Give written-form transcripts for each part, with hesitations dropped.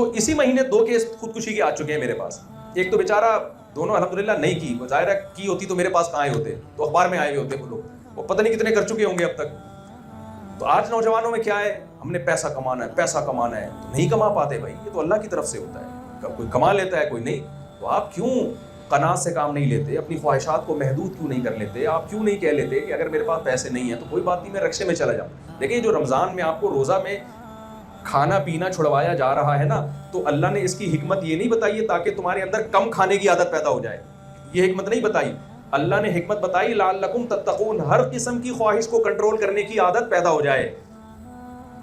تو اسی مہینے 2 کیس خودکشی کے آ چکے ہیں میرے پاس. ایک تو بیچارہ دونوں الحمدللہ نہیں کی, وہ ظاہر ہے کی ہوتی تو میرے پاس کہاں آئے ہوتے, تو اخبار میں آئے ہوئے ہوتے وہ لوگ, وہ پتہ نہیں کتنے کر چکے ہوں گے اب تک. تو آج نوجوانوں میں کیا ہے, ہم نے پیسہ کمانا ہے, پیسہ کمانا ہے, تو نہیں کما پاتے بھائی, یہ تو اللہ کی طرف سے ہوتا ہے, کوئی کما لیتا ہے کوئی نہیں. تو آپ کیوں قناعت سے کام نہیں لیتے, اپنی خواہشات کو محدود کیوں نہیں کر لیتے؟ آپ کیوں نہیں کہہ لیتے کہ اگر میرے پاس پیسے نہیں ہیں تو کوئی بات نہیں, میں رکشے میں چلا جاؤں. دیکھیں جو رمضان میں آپ کو روزہ میں کھانا پینا چھڑوایا جا رہا ہے نا, تو اللہ نے اس کی حکمت یہ نہیں بتائی ہے تاکہ تمہارے اندر کم کھانے کی عادت پیدا ہو جائے, یہ حکمت نہیں بتائی. اللہ نے حکمت بتائی لعلکم تتقون, ہر قسم کی خواہش کو کنٹرول کرنے کی عادت پیدا ہو جائے.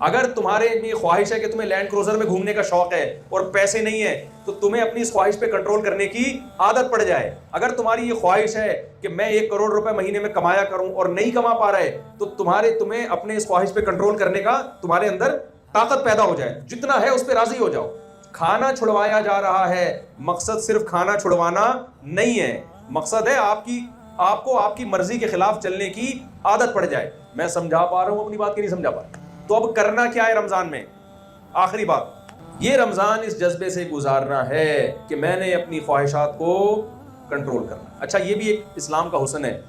اگر تمہارے یہ خواہش ہے کہ تمہیں لینڈ کروزر میں گھومنے کا شوق ہے اور پیسے نہیں ہے, تو تمہیں اپنی اس خواہش پہ کنٹرول کرنے کی عادت پڑ جائے. اگر تمہاری یہ خواہش ہے کہ میں 1 کروڑ روپے مہینے میں کمایا کروں اور نہیں کما پا رہے, تو تمہیں اپنے اس خواہش پہ کنٹرول کرنے کا تمہارے اندر طاقت پیدا ہو جائے. جتنا ہے اس پہ راضی ہو جاؤ. کھانا چھڑوایا جا رہا ہے, مقصد صرف کھانا چھڑوانا نہیں ہے, مقصد ہے آپ کو آپ کی مرضی کے خلاف چلنے کی عادت پڑ جائے. میں سمجھا پا رہا ہوں اپنی بات کی نہیں سمجھا پا رہا؟ تو اب کرنا کیا ہے رمضان میں؟ آخری بات, یہ رمضان اس جذبے سے گزارنا ہے کہ میں نے اپنی خواہشات کو کنٹرول کرنا. اچھا یہ بھی ایک اسلام کا حسن ہے.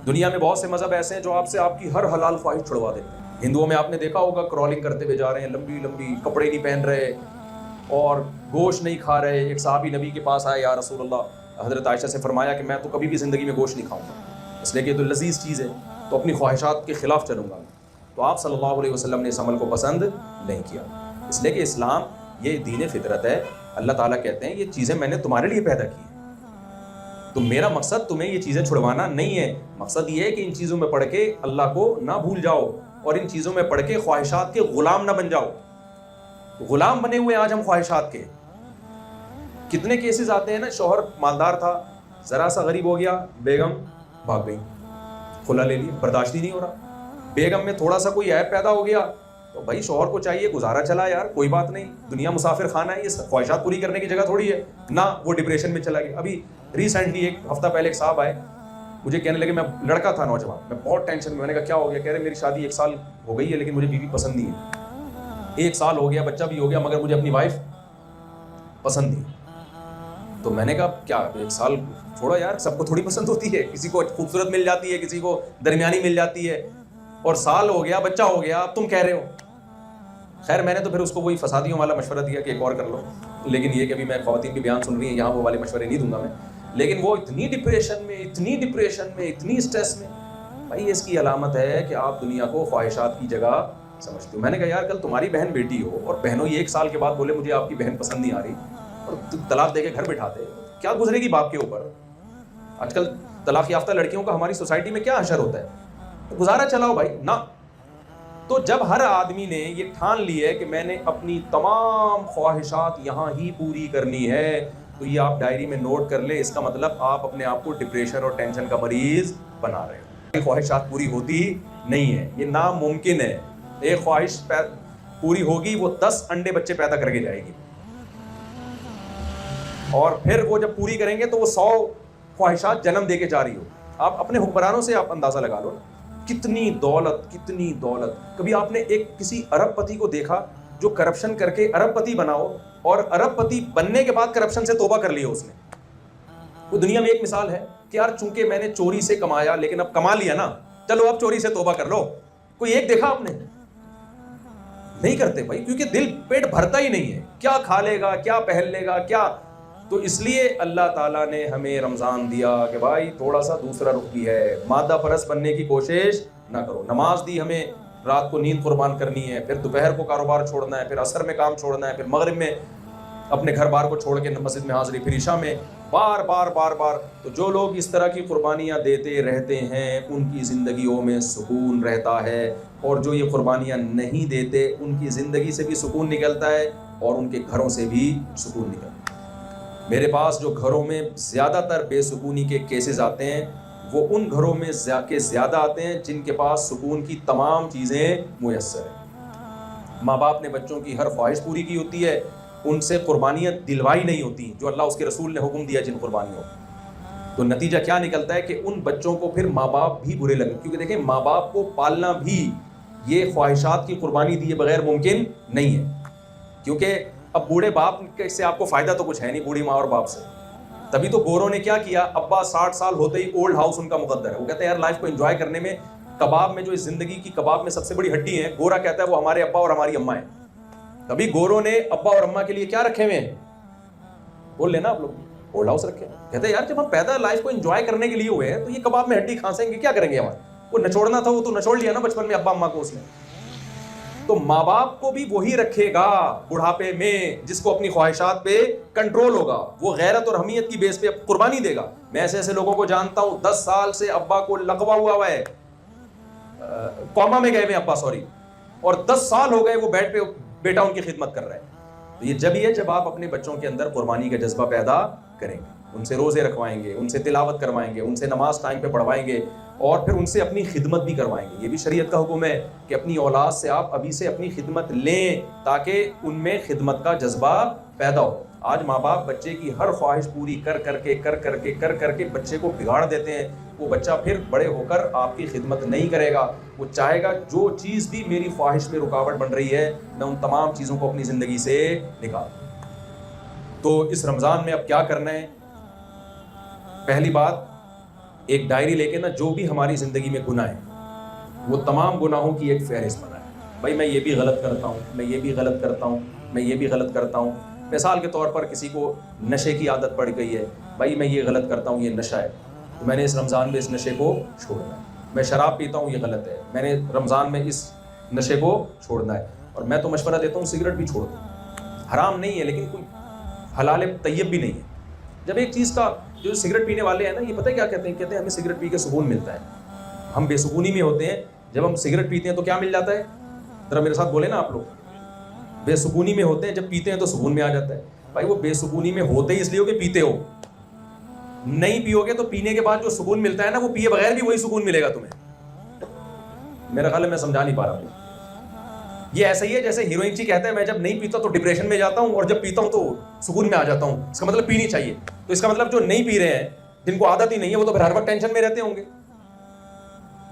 دنیا میں بہت سے مذہب ایسے ہیں جو آپ سے آپ کی ہر حلال خواہش چھڑوا دیتے ہیں. ہندوؤں میں آپ نے دیکھا ہوگا کرالنگ کرتے ہوئے جا رہے ہیں, لمبی لمبی, کپڑے نہیں پہن رہے اور گوشت نہیں کھا رہے. ایک صحابی نبی کے پاس آئے, یا رسول اللہ, حضرت عائشہ سے فرمایا کہ میں تو کبھی بھی زندگی میں گوشت نہیں کھاؤں گا, اس لیے کہ یہ تو لذیذ چیز ہے, تو اپنی خواہشات کے خلاف چلوں گا. تو آپ صلی اللہ علیہ وسلم نے اس عمل کو پسند نہیں کیا, اس لیے کہ اسلام یہ دین فطرت ہے. اللہ تعالیٰ کہتے ہیں یہ چیزیں میں نے تمہارے لیے پیدا کی ہیں, تو میرا مقصد تمہیں یہ چیزیں چھڑوانا نہیں ہے. مقصد یہ ہے کہ ان چیزوں میں پڑھ کے اللہ کو نہ بھول جاؤ اور ان چیزوں میں پڑھ کے خواہشات کے غلام نہ بن جاؤ. غلام بنے ہوئے آج ہم خواہشات کے. کتنے کیسز آتے ہیں نا, شوہر مالدار تھا, ذرا سا غریب ہو گیا, بیگم بھاگ گئی, کھلا لے لیا, برداشت ہی نہیں ہو رہا. بیگم میں تھوڑا سا کوئی عیب پیدا ہو گیا تو بھائی شوہر کو چاہیے گزارا چلا یار, کوئی بات نہیں, دنیا مسافر خانہ ہے, یہ خواہشات پوری کرنے کی جگہ تھوڑی ہے نا. وہ ڈپریشن میں چلا گیا. ابھی ریسنٹلی 1 ہفتہ پہلے ایک صاحب آئے, مجھے کہنے لگے, میں لڑکا تھا نوجوان, میں بہت ٹینشن میں. میں نے کہا کیا ہو گیا؟ کہہ رہے میری شادی 1 سال ہو گئی ہے لیکن مجھے بیوی پسند نہیں ہے. 1 سال ہو گیا, بچہ بھی ہو گیا, مگر مجھے اپنی وائف پسند نہیں. تو میں نے کہا کیا 1 سال چھوڑو یار, سب کو تھوڑی پسند ہوتی ہے, کسی کو خوبصورت مل جاتی ہے, کسی کو درمیانی مل جاتی ہے, اور سال ہو گیا, بچہ ہو گیا, اب تم کہہ رہے ہو. خیر میں نے تو پھر اس کو وہی فسادیوں والا مشورہ دیا کہ ایک اور کر لو, لیکن یہ کہ ابھی میں خواتین کے بیان سن رہی ہیں, یہاں وہ والے مشورے نہیں دوں گا میں. لیکن وہ اتنی ڈپریشن میں, اتنی اسٹریس میں, بھائی اس کی علامت ہے کہ آپ دنیا کو خواہشات کی جگہ سمجھتے ہو. میں نے کہا یار کل تمہاری بہن بیٹی ہو اور بہنوں یہ 1 سال کے بعد بولے مجھے آپ کی بہن پسند نہیں آ رہی, اور طلاق دے کے گھر بٹھاتے, کیا گزرے گی باپ کے اوپر؟ آج کل طلاق یافتہ لڑکیوں کا ہماری سوسائٹی میں کیا حشر ہوتا ہے. گزارا چلاؤ بھائی نا. تو جب ہر آدمی نے یہ ٹھان لی ہے کہ میں نے اپنی تمام خواہشات یہاں ہی پوری کرنی ہے, تو یہ آپ ڈائری میں نوٹ کر لیں, اس کا مطلب آپ اپنے آپ کو ڈپریشن اور ٹینشن کا مریض بنا رہے ہو. خواہشات پوری ہوتی نہیں ہے, یہ ناممکن ہے. ایک خواہش پوری ہوگی وہ 10 انڈے بچے پیدا کر کے جائے گی, اور پھر وہ جب پوری کریں گے تو وہ 100 خواہشات جنم دے کے جا رہی ہو. آپ اپنے حکمرانوں سے آپ اندازہ لگا لو نا, کتنی دولت. کبھی آپ نے کسی ارب پتی کو دیکھا جو کرپشن کر کے ارب پتی بناؤ, اور ارب پتی بننے کے بعد کرپشن سے توبہ کر لی ہو اس نے؟ وہ دنیا میں ایک مثال ہے کہ یار چونکہ میں نے چوری سے کمایا لیکن اب کما لیا نا, چلو اب چوری سے توبہ کر لو. کوئی ایک دیکھا آپ نے؟ نہیں کرتے بھائی, کیونکہ دل پیٹ بھرتا ہی نہیں ہے. کیا کھا لے گا, کیا پہن لے گا, کیا. تو اس لیے اللہ تعالیٰ نے ہمیں رمضان دیا کہ بھائی تھوڑا سا دوسرا رخ بھی ہے, مادہ پرست بننے کی کوشش نہ کرو. نماز دی ہمیں, رات کو نیند قربان کرنی ہے, پھر دوپہر کو کاروبار چھوڑنا ہے, پھر عصر میں کام چھوڑنا ہے, پھر مغرب میں اپنے گھر بار کو چھوڑ کے مسجد میں حاضری, پھر عشاء میں, بار. تو جو لوگ اس طرح کی قربانیاں دیتے رہتے ہیں ان کی زندگیوں میں سکون رہتا ہے, اور جو یہ قربانیاں نہیں دیتے ان کی زندگی سے بھی سکون نکلتا ہے اور ان کے گھروں سے بھی سکون نکلتا ہے. میرے پاس جو گھروں میں زیادہ تر بے سکونی کے کیسز آتے ہیں وہ ان گھروں میں زیادہ آتے ہیں جن کے پاس سکون کی تمام چیزیں میسر ہیں. ماں باپ نے بچوں کی ہر خواہش پوری کی ہوتی ہے, ان سے قربانیاں دلوائی نہیں ہوتی جو اللہ اس کے رسول نے حکم دیا جن قربانیوں. تو نتیجہ کیا نکلتا ہے کہ ان بچوں کو پھر ماں باپ بھی برے لگے, کیونکہ دیکھیں ماں باپ کو پالنا بھی یہ خواہشات کی قربانی دیے بغیر ممکن نہیں ہے. کیونکہ اب بوڑھے باپ سے آپ کو فائدہ تو کچھ ہے نہیں, بوڑھی ماں اور باپ سے. تبھی تو گوروں نے کیا کیا, ابا 60 سال ہوتے ہی اولڈ ہاؤس ان کا مقدر ہے. وہ کہتے ہیں یار لائف کو انجوائے کرنے میں کباب میں جو اس زندگی کی کباب میں سب سے بڑی ہڈی ہے, گورا کہتا ہے وہ ہمارے ابا اور ہماری اماں ہیں. کبھی گوروں نے ابا اور اماں کے لیے کیا رکھے ہوئے ہیں, بول لینا آپ لوگ, اولڈ ہاؤس رکھے ہیں. کہتے ہیں یار جب ہم پیدا لائف کو انجوائے کرنے کے لیے ہوئے ہیں تو یہ کباب میں ہڈی کھانسیں گے, کیا کریں گے ہمارے, وہ نچوڑنا تھا وہ تو نچوڑ لیا نا بچپن میں ابا اماں کو اس نے. تو ماں باپ کو بھی وہی رکھے گا بڑھاپے میں جس کو اپنی خواہشات پہ کنٹرول ہوگا, وہ غیرت اور حمیت کی بیس پہ قربانی دے گا. میں ایسے ایسے لوگوں کو جانتا ہوں 10 سال سے ابا کو لقوا ہوا ہے, کوما میں گئے ہوئے ابا سوری, اور 10 سال ہو گئے وہ بیڈ پہ بیٹا ان کی خدمت کر رہا ہے. تو یہ جب یہ جب آپ اپنے بچوں کے اندر قربانی کا جذبہ پیدا کریں گے, ان سے روزے رکھوائیں گے, ان سے تلاوت کروائیں گے, ان سے نماز ٹائم پہ پڑھوائیں گے, اور پھر ان سے اپنی خدمت بھی کروائیں گے. یہ بھی شریعت کا حکم ہے کہ اپنی اولاد سے آپ ابھی سے اپنی خدمت لیں تاکہ ان میں خدمت کا جذبہ پیدا ہو. آج ماں باپ بچے کی ہر خواہش پوری کر کر کے بچے کو بگاڑ دیتے ہیں. وہ بچہ پھر بڑے ہو کر آپ کی خدمت نہیں کرے گا, وہ چاہے گا جو چیز بھی میری خواہش میں رکاوٹ بن رہی ہے میں ان تمام چیزوں کو اپنی زندگی سے نکال. تو اس رمضان میں اب کیا کرنا ہے, پہلی بات ایک ڈائری لے کے نا جو بھی ہماری زندگی میں گناہ ہے وہ تمام گناہوں کی ایک فہرست بنائیں. بھائی میں یہ بھی غلط کرتا ہوں, میں یہ بھی غلط کرتا ہوں, میں یہ بھی غلط کرتا ہوں. مثال کے طور پر کسی کو نشے کی عادت پڑ گئی ہے, بھائی میں یہ غلط کرتا ہوں, یہ نشہ ہے, تو میں نے اس رمضان میں اس نشے کو چھوڑنا ہے. میں شراب پیتا ہوں, یہ غلط ہے, میں نے رمضان میں اس نشے کو چھوڑنا ہے. اور میں تو مشورہ دیتا ہوں سگریٹ بھی چھوڑ دو, حرام نہیں ہے لیکن کوئی حلال طیب بھی نہیں ہے. جب ایک چیز کا جو سگریٹ پینے والے ہیں نا, یہ پتہ ہے کیا کہتے ہیں, کہتے ہیں ہمیں سگریٹ پی کے سکون ملتا ہے. ہم بے سکونی میں ہوتے ہیں, جب ہم سگریٹ پیتے ہیں تو کیا مل جاتا ہے, ذرا میرے ساتھ بولے نا آپ لوگ, بے سکونی میں ہوتے ہیں, جب پیتے ہیں تو سکون میں آ جاتا ہے. بھائی وہ بے سکونی میں ہوتے ہی اس لیے ہو کہ پیتے ہو, نہیں پیو گے تو پینے کے بعد جو سکون ملتا ہے نا وہ پیے بغیر بھی وہی سکون ملے گا تمہیں. میرا خیال ہے میں سمجھا نہیں پا رہا ہوں. یہ ایسا ہی ہے جیسے ہیروئن چی کہتا ہے میں جب نہیں پیتا تو ڈپریشن میں جاتا ہوں اور جب پیتا ہوں تو سکون میں آ جاتا ہوں. اس کا مطلب پینی چاہیے. تو اس کا مطلب جو نہیں پی رہے ہیں, جن کو عادت ہی نہیں ہے, وہ تو پھر ہر وقت ٹینشن میں رہتے ہوں گے.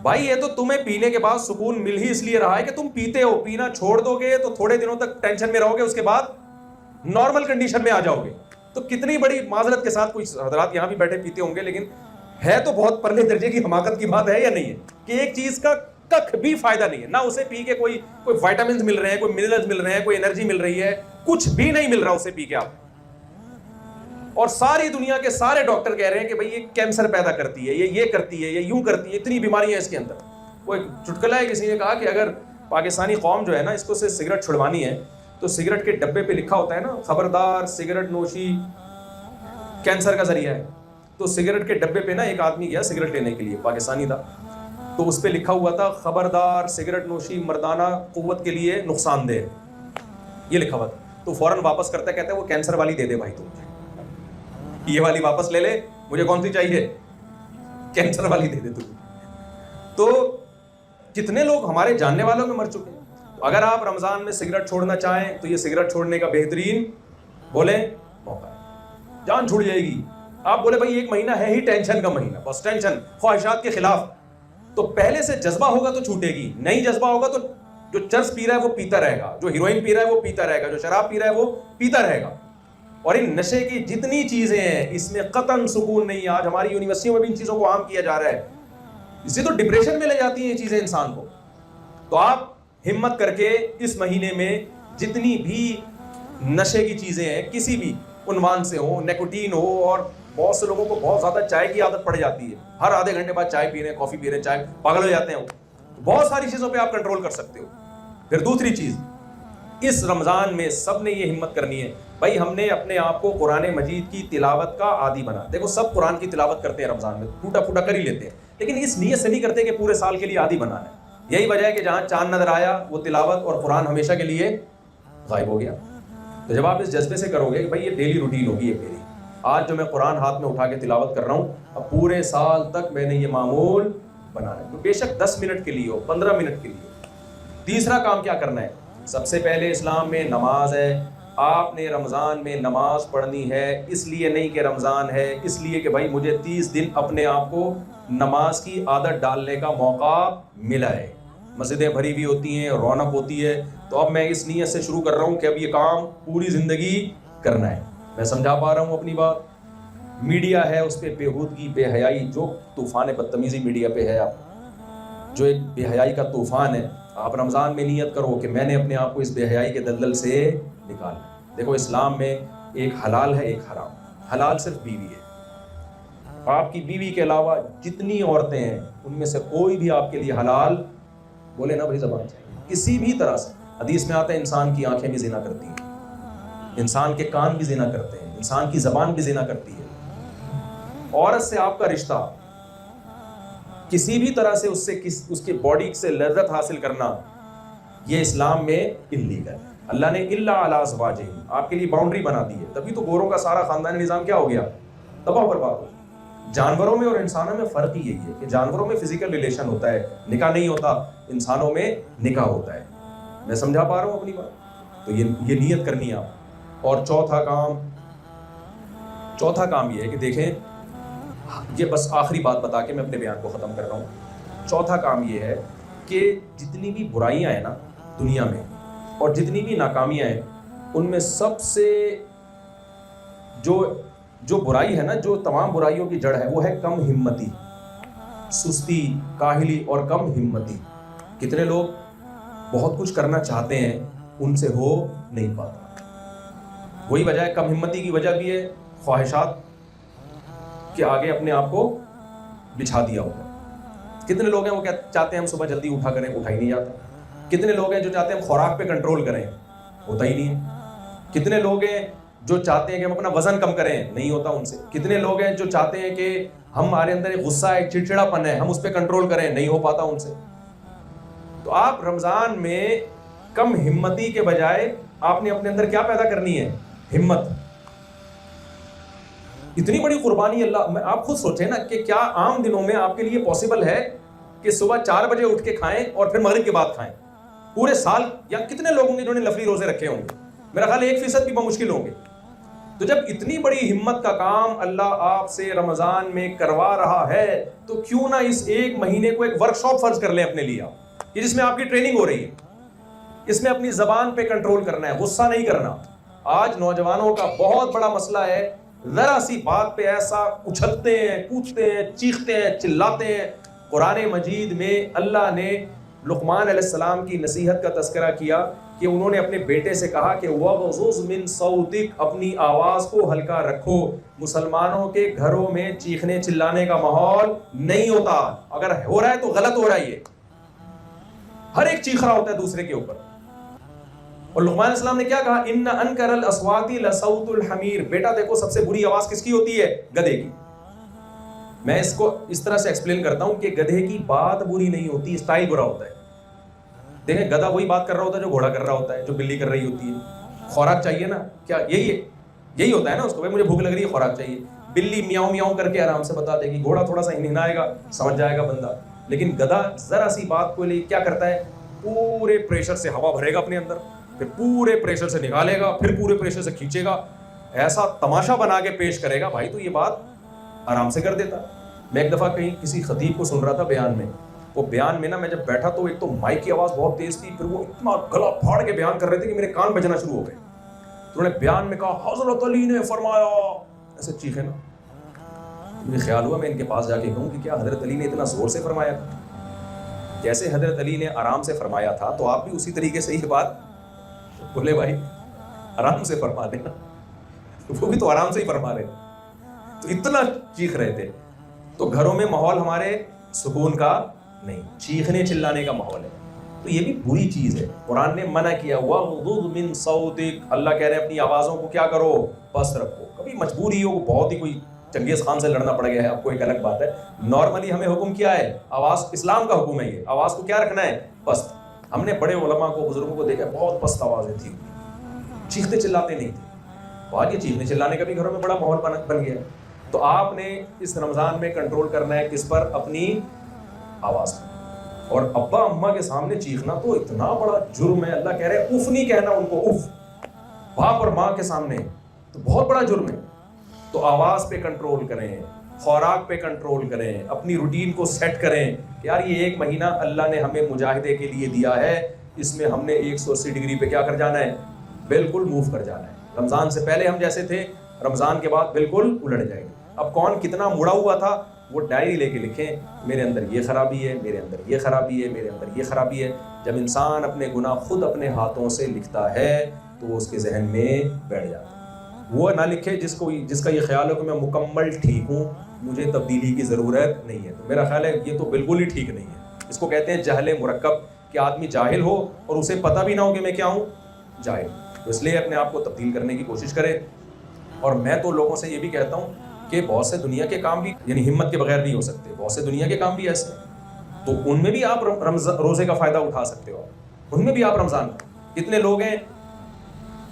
بھائی یہ تو تمہیں پینے کے بعد سکون مل ہی اس لیے رہا ہے کہ تم پیتے ہو. پینا چھوڑ دو گے تو تھوڑے دنوں تک ٹینشن میں رہو گے, اس کے بعد نارمل کنڈیشن میں آ جاؤ گے. تو کتنی بڑی معذرت کے ساتھ, کوئی حضرات یہاں بھی بیٹھے پیتے ہوں گے, لیکن ہے تو بہت پرلے درجے کی حماقت کی بات ہے یا نہیں ہے کہ ایک چیز کا کخ بھی فائدہ نہیں ہے, نہ اسے پی کے کوئی وائٹامنز مل رہے ہیں, کوئی منرلز مل رہے ہیں, کوئی انرجی مل رہی ہے, کچھ بھی نہیں مل رہا اسے پی کے آپ. اور ساری دنیا کے سارے ڈاکٹر کہہ رہے ہیں کہ بھئی یہ کینسر پیدا کرتی ہے, یہ کرتی ہے, یہ یوں کرتی ہے, اتنی بیماریاں ہیں اس کے اندر. وہ ایک چٹکلا ہے, کسی نے کہا کہ اگر پاکستانی قوم جو ہے نا اس کو سے سگریٹ چھڑوانی ہے تو سگریٹ کے ڈبے پہ لکھا ہوتا ہے نا, خبردار سگریٹ نوشی کینسر کا ذریعہ ہے. تو سگریٹ کے ڈبے پہ نا ایک آدمی گیا سگریٹ لینے کے لیے, پاکستانی تھا, تو اس پہ لکھا ہوا تھا خبردار سگریٹ نوشی مردانہ قوت کے لیے نقصان دہ, یہ لکھا ہوا تھا. تو فوراً واپس کرتا ہے, کہتا ہے وہ کینسر والی دے دے بھائی, تو یہ والی واپس لے لے, مجھے کون سی چاہیے, کینسر والی دے دے تو. تو کتنے لوگ ہمارے جاننے والوں میں مر چکے ہیں. اگر آپ رمضان میں سگریٹ چھوڑنا چاہیں تو یہ سگریٹ چھوڑنے کا بہترین بولیں موقع ہے, جان چھوڑ جائے گی. آپ بولے بھائی ایک مہینہ ہے ہی ٹینشن کا مہینہ, بس ٹینشن, خواہشات کے خلاف, تو پہلے سے جذبہ ہوگا تو چھوٹے گی, نہیں جذبہ ہوگا تو جو چرس پی رہا ہے وہ پیتا رہے گا, جو ہیروئن پی رہا ہے وہ پیتا رہے گا, جو شراب پی رہا ہے وہ پیتا رہے گا. اور ان نشے کی جتنی چیزیں ہیں اس میں قطعاً سکون نہیں. آج ہماری یونیورسٹیوں میں بھی ان چیزوں کو عام کیا جا رہا ہے, اسے تو ڈپریشن میں لے جاتی ہیں یہ چیزیں انسان کو. تو آپ ہمت کر کے اس مہینے میں جتنی بھی نشے کی چیزیں ہیں کسی بھی عنوان سے ہو, نیکوٹین ہو, اور بہت سے لوگوں کو بہت زیادہ چائے کی عادت پڑ جاتی ہے, ہر آدھے گھنٹے بعد چائے پی رہے ہیں, کافی پی رہے ہیں, چائے پاگل ہو جاتے ہیں. بہت ساری چیزوں پہ آپ کنٹرول کر سکتے ہو. پھر دوسری چیز, اس رمضان میں سب نے یہ ہمت کرنی ہے بھائی, ہم نے اپنے آپ کو قرآن مجید کی تلاوت کا عادی بنا. دیکھو سب قرآن کی تلاوت کرتے ہیں رمضان میں, ٹوٹا پھوٹا کر ہی لیتے ہیں, لیکن اس نیت سے نہیں کرتے کہ پورے سال کے لیے عادی بنانا ہے. یہی وجہ ہے کہ جہاں چاند نظر آیا وہ تلاوت اور قرآن ہمیشہ کے لیے غائب ہو گیا. تو جب آپ اس جذبے سے کرو گے کہ بھائی یہ ڈیلی روٹین ہوگی, یہ میری آج جو میں قرآن ہاتھ میں اٹھا کے تلاوت کر رہا ہوں, اب پورے سال تک میں نے یہ معمول بنانا ہے. تو بے شک 10 منٹ کے لیے ہو, 15 منٹ کے لیے. تیسرا کام کیا کرنا ہے, سب سے پہلے اسلام میں نماز ہے. آپ نے رمضان میں نماز پڑھنی ہے, اس لیے نہیں کہ رمضان ہے, اس لیے کہ بھائی مجھے 30 دن اپنے آپ کو نماز کی عادت ڈالنے کا موقع ملا ہے. مسجدیں بھری ہوئی ہوتی ہیں, رونق ہوتی ہے. تو اب میں اس نیت سے شروع کر رہا ہوں کہ اب یہ کام پوری زندگی کرنا ہے. میں سمجھا پا رہا ہوں اپنی بات؟ میڈیا ہے اس پہ بےہودگی, بے حیائی, جو طوفان بدتمیزی میڈیا پہ ہے, جو ایک بے حیائی کا طوفان ہے. آپ رمضان میں نیت کرو کہ میں نے اپنے آپ کو اس بے حیائی کے دلدل سے نکالنا. دیکھو اسلام میں ایک حلال ہے ایک حرام. حلال صرف بیوی ہے. آپ کی بیوی کے علاوہ جتنی عورتیں ہیں ان میں سے کوئی بھی آپ کے لیے حلال, بولے نا بھائی زبان سے, کسی بھی طرح سے. حدیث میں آتا ہے انسان کی آنکھیں بھی زنا کرتی ہیں, انسان کے کان بھی زنا کرتے ہیں, انسان کی زبان بھی زنا کرتی ہے. عورت سے آپ کا رشتہ کسی بھی طرح سے اس کی باڈی سے لذت حاصل کرنا, یہ اسلام میں اللیگل ہے. اللہ نے الا علی ازواجہم آپ کے لیے باؤنڈری بنا دی ہے. تبھی تو گوروں کا سارا خاندانی نظام کیا ہو گیا, تباہ و برباد ہو گیا. جانوروں میں اور انسانوں میں فرق ہی یہی ہے کہ جانوروں میں فزیکل ریلیشن ہوتا ہے, نکاح نہیں ہوتا. انسانوں میں نکاح ہوتا ہے. میں سمجھا پا رہا ہوں اپنی بات؟ تو یہ نیت کرنی ہے آپ. اور چوتھا کام یہ ہے کہ دیکھیں, یہ بس آخری بات بتا کے میں اپنے بیان کو ختم کر رہا ہوں. چوتھا کام یہ ہے کہ جتنی بھی برائیاں ہیں نا دنیا میں, اور جتنی بھی ناکامیاں ہیں, ان میں سب سے جو برائی ہے نا, جو تمام برائیوں کی جڑ ہے, وہ ہے کم ہمتی, سستی, کاہلی اور کم ہمتی. کتنے لوگ بہت کچھ کرنا چاہتے ہیں, ان سے ہو نہیں پاتا. وہی وجہ ہے, کم ہمتی کی وجہ بھی ہے خواہشات کے آگے اپنے آپ کو بچھا دیا ہوگا. کتنے لوگ ہیں وہ چاہتے ہیں ہم صبح جلدی اٹھا کریں, اٹھا ہی نہیں جاتا. کتنے لوگ ہیں جو چاہتے ہیں ہم خوراک پہ کنٹرول کریں, ہوتا ہی نہیں ہے. کتنے لوگ ہیں جو چاہتے ہیں کہ ہم اپنا وزن کم کریں, نہیں ہوتا ان سے. کتنے لوگ ہیں جو چاہتے ہیں کہ ہمارے اندر ایک غصہ ہے, چڑچڑا پن ہے, ہم اس پہ کنٹرول کریں, نہیں ہو پاتا ان سے. تو آپ رمضان میں کم ہمتی کے بجائے آپ نے اپنے اندر کیا پیدا کرنی ہے, ہمت. اتنی بڑی قربانی اللہ, آپ خود سوچیں نا کہ کیا عام دنوں میں آپ کے لیے پاسبل ہے کہ صبح 4 بجے اٹھ کے کھائیں اور پھر مغرب کے بعد کھائیں؟ پورے سال یا کتنے لوگ ہوں گے جنہوں نے نفلی روزے رکھے ہوں گے؟ میرا خیال 1% بھی بمشکل ہوں گے. تو جب اتنی بڑی ہمت کا کام اللہ آپ سے رمضان میں کروا رہا ہے, تو کیوں نہ اس ایک مہینے کو ایک ورکشاپ فرض کر لیں اپنے لیے آپ, جس میں آپ کی ٹریننگ ہو رہی ہے. اس میں اپنی زبان پہ کنٹرول کرنا ہے, غصہ نہیں کرنا. آج نوجوانوں کا بہت بڑا مسئلہ ہے, ذرا سی بات پہ ایسا اچھلتے ہیں, کودتے ہیں, چیختے ہیں, چلاتے ہیں. قرآن مجید میں اللہ نے لقمان علیہ السلام کی نصیحت کا تذکرہ کیا کہ انہوں نے اپنے بیٹے سے کہا کہ وَغْضُضْ مِن صَوْتِكَ, اپنی آواز کو ہلکا رکھو. مسلمانوں کے گھروں میں چیخنے چلانے کا ماحول نہیں ہوتا. اگر ہو رہا ہے تو غلط ہو رہا ہے. یہ ہر ایک چیخ رہا ہوتا ہے دوسرے کے اوپر. اور لقمان علیہ السلام نے کیا کہا, ان انکر الاصوات لصوت الحمیر. بیٹا دیکھو سب سے بری آواز کس کی ہوتی ہے, گدھے کی. میں اس کو اس طرح سے ایکسپلین کرتا ہوں کہ گدھے کی بات بری نہیں ہوتی, اسٹائل برا ہوتا ہے. دیکھیں گدھا وہی بات کر رہا ہوتا ہے جو گھوڑا کر رہا ہوتا ہے, جو بلی کر رہی ہوتی ہے. خوراک چاہیے نا, کیا یہی ہوتا ہے نا اس کو, بھائی مجھے بھوک لگ رہی ہے, خوراک چاہیے. بلی میاؤں میاؤں کر کے آرام سے بتا دے گی, گھوڑا تھوڑا سا ہنہنائے گا, سمجھ جائے گا بندہ. لیکن گدھا ذرا سی بات کو لیے کیا کرتا ہے, پورے پریشر سے ہوا بھرے گا اپنے اندر, پھر پورے پریشر سے نکالے گا, پھر پورے پریشر سے کھینچے گا, ایسا تماشا بنا کے پیش کرے گا. بھائی تو یہ بات آرام سے کر دیتا. میں ایک دفعہ کہیں کسی خطیب کو سن رہا تھا بیان میں. وہ بیان میں نا میں جب بیٹھا تو ایک تو مائک کی آواز بہت تیز تھی, پھر وہ اتنا گلا پھاڑ کے بیان کر رہے تھے کہ میرے کان بجنا شروع ہو گئے. تو انہوں نے بیان میں کہا حضرت علی نے فرمایا, ایسے چیخے نا. مجھے خیال ہوا میں ان کے پاس جا کے کہوں کہ کیا حضرت علی نے اتنا زور سے فرمایا تھا؟ جیسے حضرت علی نے آرام سے فرمایا تھا تو آپ بھی اسی طریقے سے یہ بات بولے, بھائی آرام سے فرما دینا. وہ بھی تو آرام سے ہی فرما رہے, تو اتنا چیخ رہے تھے. تو گھروں میں ماحول ہمارے سکون کا نہیں, چیخنے چلانے کا ماحول ہے. تو یہ بھی بری چیز ہے. قرآن نے منع کیا وَغْضُضْ مِن صَوْتِكَ, اللہ کہہ رہے ہیں اپنی آوازوں کو کیا کرو, پست رکھو. کبھی مجبوری ہو, بہت ہی کوئی چنگیز خان سے لڑنا پڑ گیا ہے, اب کوئی ایک الگ بات ہے. نارملی ہمیں حکم کیا ہے, آواز, اسلام کا حکم ہے یہ, آواز کو کیا رکھنا ہے, پست. ہم نے بڑے علماء کو, بزرگوں کو دیکھا بہت پست آوازیں تھی, چیختے چلاتے نہیں تھے. آج یہ چیخنے چلانے کا بھی گھروں میں بڑا ماحول بن گیا. تو آپ نے اس رمضان میں کنٹرول کرنا ہے کس پر, اپنی آواز پر. اور ابا اماں کے سامنے چیخنا تو اتنا بڑا جرم ہے. اللہ کہہ رہے ہیں اف نہیں کہنا ان کو, اف. باپ اور ماں کے سامنے تو بہت بڑا جرم ہے. تو آواز پہ کنٹرول کریں, خوراک پہ کنٹرول کریں, اپنی روٹین کو سیٹ کریں کہ یار یہ ایک مہینہ اللہ نے ہمیں مجاہدے کے لیے دیا ہے, اس میں ہم نے 180 ڈگری پہ کیا کر جانا ہے, بالکل موو کر جانا ہے. رمضان سے پہلے ہم جیسے تھے, رمضان کے بعد بالکل الٹ جائیں گے. اب کون کتنا مڑا ہوا تھا وہ ڈائری لے کے لکھیں, میرے اندر یہ خرابی ہے, میرے اندر یہ خرابی ہے, میرے اندر یہ خرابی ہے. جب انسان اپنے گناہ خود اپنے ہاتھوں سے لکھتا ہے تو وہ اس کے ذہن میں بیٹھ جاتا ہے. وہ نہ لکھے جس کا یہ خیال ہو کہ میں مکمل ٹھیک ہوں, مجھے تبدیلی کی ضرورت نہیں ہے. تو میرا خیال ہے یہ تو بالکل ہی ٹھیک نہیں ہے. اس کو کہتے ہیں جہل مرکب, کہ آدمی جاہل ہو اور اسے پتہ بھی نہ ہو کہ میں کیا ہوں, جاہل. تو اس لیے اپنے آپ کو تبدیل کرنے کی کوشش کرے. اور میں تو لوگوں سے یہ بھی کہتا ہوں کہ بہت سے دنیا کے کام بھی یعنی ہمت کے بغیر نہیں ہو سکتے. بہت سے دنیا کے کام بھی ایسے ہیں, تو ان میں بھی آپ روزے کا فائدہ اٹھا سکتے ہو. ان میں بھی آپ رمضان, کتنے لوگ ہیں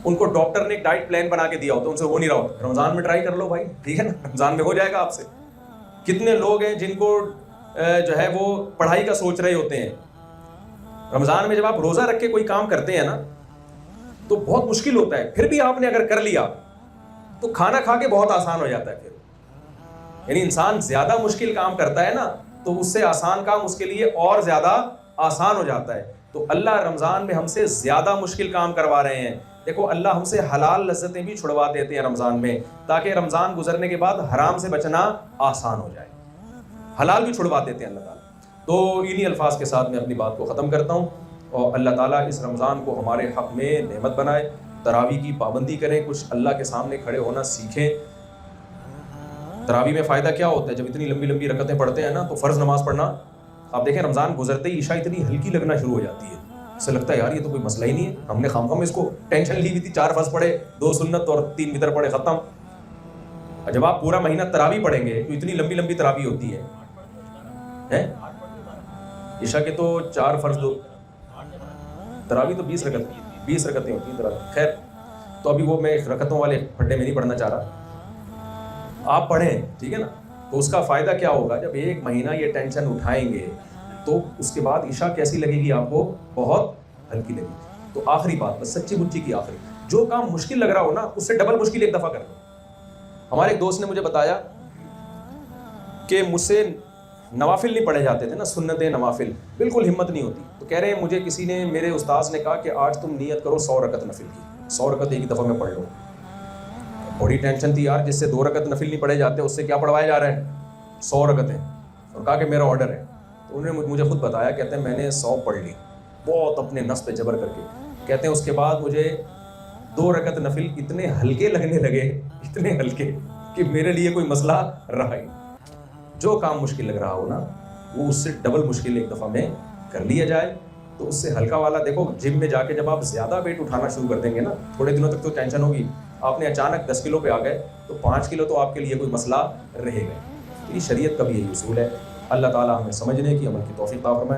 ان کو ڈاکٹر نے ایک ڈائٹ پلان بنا کے دیا ہوتا ہے, ان سے ہو نہیں رہا ہوتا, رمضان میں ٹرائی کر لو بھائی, ٹھیک ہے نا, رمضان میں ہو جائے گا آپ سے. کتنے لوگ ہیں جن کو جو ہے وہ پڑھائی کا سوچ رہے ہوتے ہیں, رمضان میں جب آپ روزہ رکھ کے کوئی کام کرتے ہیں نا تو بہت مشکل ہوتا ہے, پھر بھی آپ نے اگر کر لیا تو کھانا کھا کے بہت آسان ہو جاتا ہے. پھر یعنی انسان زیادہ مشکل کام کرتا ہے نا تو اس سے آسان کام اس کے لیے اور زیادہ آسان ہو جاتا ہے. تو اللہ رمضان میں ہم سے زیادہ مشکل کام کروا رہے ہیں. دیکھو اللہ ہم سے حلال لذتیں بھی چھڑوا دیتے ہیں رمضان میں, تاکہ رمضان گزرنے کے بعد حرام سے بچنا آسان ہو جائے. حلال بھی چھڑوا دیتے ہیں اللہ تعالیٰ. تو انہی الفاظ کے ساتھ میں اپنی بات کو ختم کرتا ہوں, اور اللہ تعالیٰ اس رمضان کو ہمارے حق میں نعمت بنائے. تراویح کی پابندی کریں, کچھ اللہ کے سامنے کھڑے ہونا سیکھیں. تراویح میں فائدہ کیا ہوتا ہے, جب اتنی لمبی لمبی رکعتیں پڑھتے ہیں نا تو فرض نماز پڑھنا, آپ دیکھیں رمضان گزرتے ہی عشاء اتنی ہلکی لگنا شروع ہو جاتی ہے. اسے لگتا ہے یار یہ تو کوئی مسئلہ ہی نہیں ہے, ہم نے خام اس کو ٹینشن لی ہوئی تھی, 4 فرض پڑھے, 2 سنت اور 3 وتر پڑھے, ختم. اور جب آپ پورا مہینہ تراویح پڑھیں گے تو اتنی لمبی لمبی تراویح ہوتی ہے. عشاء کے تو 4 فرض, 2 تراویح تو 20 رکعتیں ہوتی ہیں تراویح. خیر, تو ابھی وہ میں رکعتوں والے پھڈے میں نہیں پڑھنا چاہ رہا, آپ پڑھیں, ٹھیک ہے نا. تو اس کا فائدہ کیا ہوگا, جب 1 مہینہ یہ ٹینشن اٹھائیں گے تو اس کے بعد عشاء کیسی لگے گی آپ کو, بہت ہلکی لگے گی. تو آخری بات, بس سچی مچی کی آخری, جو کام مشکل لگ رہا ہو نا اس سے ڈبل مشکل ایک دفعہ کر دو. ہمارے ایک دوست نے مجھے بتایا کہ مجھ سے نوافل نہیں پڑھے جاتے تھے نا, سنتیں نوافل, بالکل ہمت نہیں ہوتی. تو کہہ رہے ہیں مجھے کسی نے, میرے استاذ نے کہا کہ آج تم نیت کرو 100 رکعت نفل کی, 100 رکعت ایک دفعہ میں پڑھ لوں. بڑی ٹینشن تھی یار, جس سے 2 رکعت نفل نہیں پڑھے جاتے اس سے کیا پڑھوایا جا رہا ہے, 100 رکعتیں. اور کہا کہ میرا آرڈر ہے. تو انہوں نے مجھے خود بتایا, کہتے ہیں میں نے 100 پڑھ لی بہت اپنے نفس پہ جبر کر کے. کہتے ہیں اس کے بعد مجھے 2 رکعت نفل اتنے ہلکے لگنے لگے, اتنے ہلکے کہ میرے لیے کوئی مسئلہ رہا ہی. جو کام مشکل لگ رہا ہو نا وہ اس سے ڈبل مشکل ایک دفعہ میں کر لیا جائے تو اس سے ہلکا والا. دیکھو جم میں جا کے جب آپ زیادہ ویٹ اٹھانا شروع کر دیں گے نا, تھوڑے دنوں تک تو ٹینشن ہوگی, آپ نے اچانک 10 کلو پہ آ گئے تو 5 کلو تو آپ کے لیے کوئی مسئلہ رہے گا. تو یہ شریعت کا بھی یہی اصول ہے. اللہ تعالیٰ ہمیں سمجھنے کی, عمل کی توفیق عطا فرمائے.